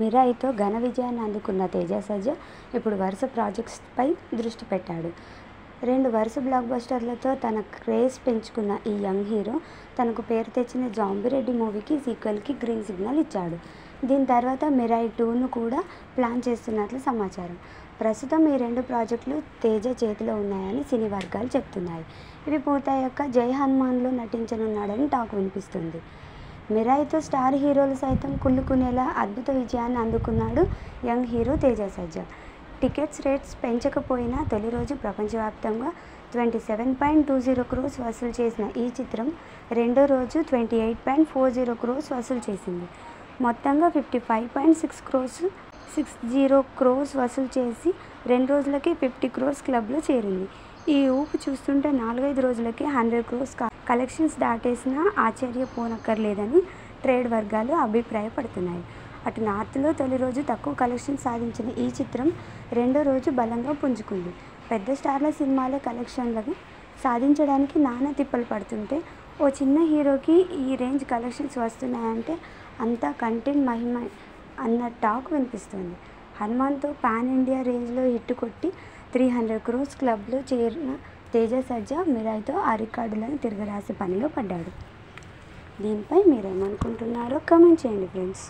మిరాయితో ఘన విజయాన్ని అందుకున్న తేజ సజ్జా ఇప్పుడు వరుస ప్రాజెక్ట్స్పై దృష్టి పెట్టాడు. 2 వరుస బ్లాక్బస్టర్లతో తన క్రేజ్ పెంచుకున్న ఈ యంగ్ హీరో తనకు పేరు తెచ్చిన జాంబిరెడ్డి మూవీకి సీక్వెల్కి గ్రీన్ సిగ్నల్ ఇచ్చాడు. దీని తర్వాత మిరాయి 2ను కూడా ప్లాన్ చేస్తున్నట్లు సమాచారం. ప్రస్తుతం ఈ 2 ప్రాజెక్టులు తేజ చేతిలో ఉన్నాయని సినీ వర్గాలు చెబుతున్నాయి. ఇవి పూర్తయ్యాక జై హనుమాన్లో నటించనున్నాడని టాక్ వినిపిస్తుంది. మిరాయితో స్టార్ హీరోలు సైతం కుళ్ళుకునేలా అద్భుత విజయాన్ని అందుకున్నాడు యంగ్ హీరో తేజ సజ్జా. టికెట్స్ రేట్స్ పెంచకపోయినా తొలి రోజు ప్రపంచవ్యాప్తంగా 27.20 crores వసూలు చేసిన ఈ చిత్రం రెండో రోజు 28.40 crores వసూలు చేసింది. మొత్తంగా 55.60 crores వసూలు చేసి 2 రోజులకే 50 crores క్లబ్లో చేరింది. ఈ ఊపు చూస్తుంటే 4-5 రోజులకే 100 crores కలెక్షన్స్ దాటేసినా ఆశ్చర్యపోనక్కర్లేదని ట్రేడ్ వర్గాలు అభిప్రాయపడుతున్నాయి. అటు నార్త్లో తొలి రోజు తక్కువ కలెక్షన్ సాధించిన ఈ చిత్రం రెండో రోజు బలంగా పుంజుకుంది. పెద్ద స్టార్ల సినిమాలే కలెక్షన్లను సాధించడానికి నానా తిప్పలు పడుతుంటే ఓ చిన్న హీరోకి ఈ రేంజ్ కలెక్షన్స్ వస్తున్నాయంటే అంతా కంటెంట్ మహిమ అన్న టాక్ వినిపిస్తుంది. హనుమాన్తో పాన్ ఇండియా రేంజ్లో హిట్ కొట్టి 300 crores క్లబ్లో చేరిన తేజ సజ్జా మిరాయితో ఆ రికార్డులను తిరగరాసే పనిలో పడ్డాడు. దీనిపై మీరేమనుకుంటున్నారో కామెంట్ చేయండి ఫ్రెండ్స్.